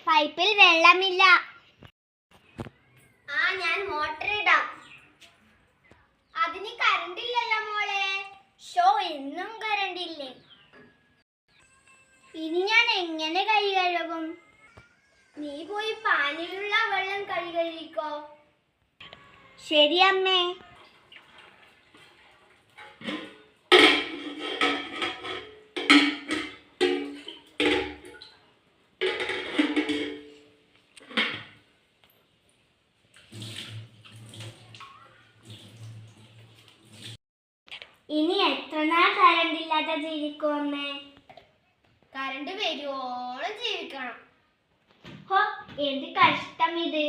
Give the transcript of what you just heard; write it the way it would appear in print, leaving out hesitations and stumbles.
പൈപ്പിൽ വെള്ളമില്ല. ഞാൻ മോട്ടർ ഇടാം. അതിന് കറണ്ട് ഇല്ലല്ലോ മോളെ. ഇന്നും കറണ്ട് ഇല്ലേ? ഇനി ഞാൻ എങ്ങനെ കൈ കഴുകും? നീ പോയി പാനിലുള്ള വെള്ളം കൈ കഴുകിക്കോ. ശരി അമ്മേ. ഇനി എത്ര നാൾ കറണ്ട് ഇല്ലാതെ ജീവിക്കും അമ്മേ? കറണ്ട് വരുവോളം ജീവിക്കണം. എന്ത് കഷ്ടം ഇത്.